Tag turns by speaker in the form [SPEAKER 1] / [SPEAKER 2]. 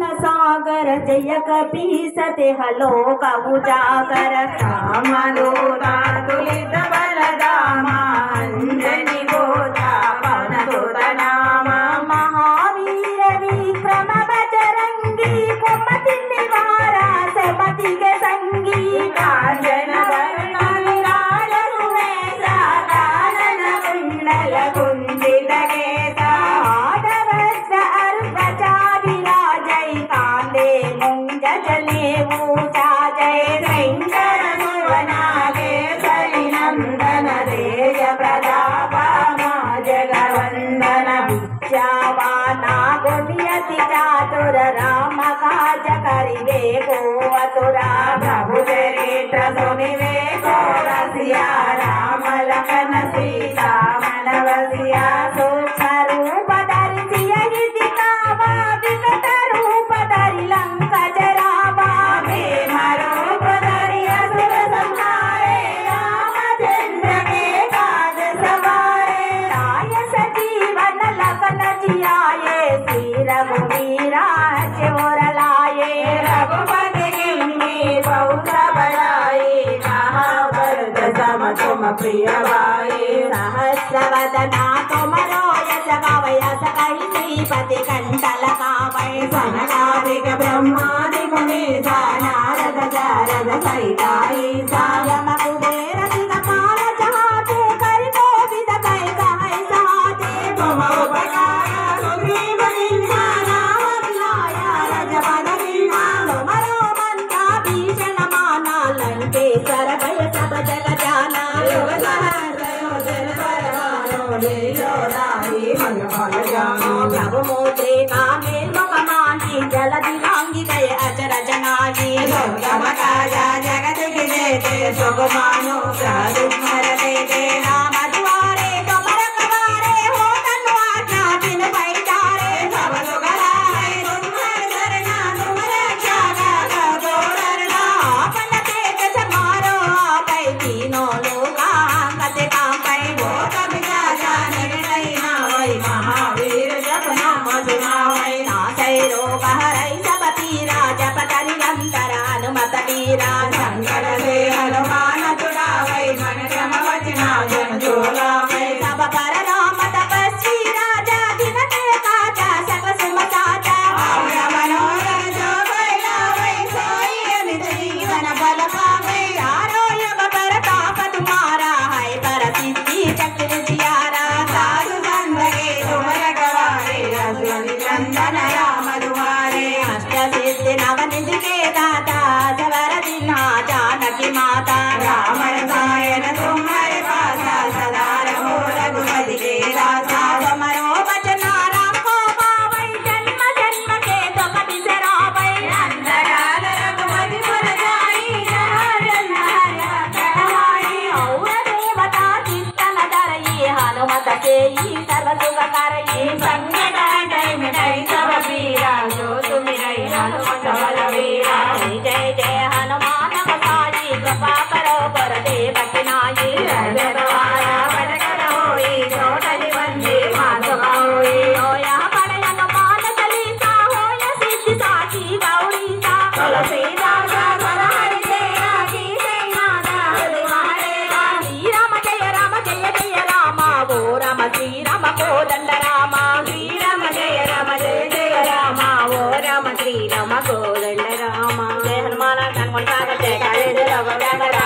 [SPEAKER 1] सागर जय कपीसते हलो कवुजागर रामदूता तुलित बलदामा अंजनी गोता पवनदूत नाम महावीर विक्रम बजरंगी कुमति निवारा सुमति के संगी कांचन वर्ण विराज सुमेधा कानन कुंडल कुंजित केसा आदवज्र अर्वचा विराजै कांदे मुंज जने ऊचा जय शंकर भुवनागे सलिनंदन तेज प्रताप जगवंदन विद्यावाना गुणयति चातुर राम काज करिवे को अतुरा प्रभु चरित्र सुनिवे को रसिया राम लखन सीता मन वसिया सूक्ष्म रूप धरि सियहि दिखावा विकट रूप धरि लंका जरावा भीम रूप धरि असुर संहारे रामचंद्र के काज सवारे आय सजीवन लखन जियाए श्री रघुवीरा चोर लाए रघुपति गिन्नी बहुत बड़ाई महाभरत सम तुम प्रिय भाई सहस्रवदना तुमरो यश गावय सकहि श्रीपति कंठल कावै सनकादिक ब्रह्मादिक मुनीसा नारद शारद सहिता ईसा यम कुबेर दिगपाल जहाते कर कोविद कै कहै सहाते तुम उपकार सुग्रीव निन्ना राम मिलाया रजपद कीन्हा तुमरो मंत्र भीषण माना लंकेश्वर भय सब जग जाना युग सहस्र योजन परवानो लीलो राही मन फल जानो प्रभु मोत्रे कामे मुखमाही जलधि लांगी गए अचरज नाही गौतम काया जगत के जेते सुगमानो साधु मरते ते नाम दुआरे कमर कवारे हो तन्वाना जिन पैतारे सब सुगलाए तुम्हार शरणा तुम रक्षा का तोरना अपन तेज समारो पै तीनों लोका कते काम पै वो कभी जान निर्णय ना वै महावीर जप नाम सुनावै नासै रोग हरै सब पीरा जपत निरंतर हनुमत वीरा शंकर से हनुमान छुड़ावै मन क्रम वचना जन झूलावै सब पर राम तपस्वी राजा दिन के काजा सकल सुम साजा और मनोरथ जो बैलावै सोई अमित जीवन फल पावै आरोग्य प्रताप तुम्हारा है पर सिद्धि चक्र जियारा साधु संत के तुम रखवारे रघुपति नंदन राम दुआरे अष्ट सिद्धि नवनिधि के दाता सवर दिन्हा जानकी माता राम रसायन तुम्हारे पासा सदा रहो रघुपति के दासा तुमरो बचना राम को पावै जन्म जन्म के दुख बिसरावै अंतराल रघुपति पुर जाई जन हरि कहाई और देवता चित्तन धरई हनुमत सेई सर्व सुख करई संकट हटै मिटै सब पीरा जो सुमिरै हनुमत बलवीरा जय जय हनुमान गोसाई कृपा करो पर देव की नाई जय द्वारा बड़ कर होई छोटि बंदी मात होई होया बड़ हनुमान चालीसा होया सिद्धि साची गौरीसा तुलसीदास सदा हरि तेरा की नादा तुम्हारे श्री राम जय जय राम वो राम श्री राम कोदंड राम श्री राम जय जय राम वो राम श्री राम कोदंड राम जय हनुमान ज्ञान गुण सागर जय काले जय रघुवीर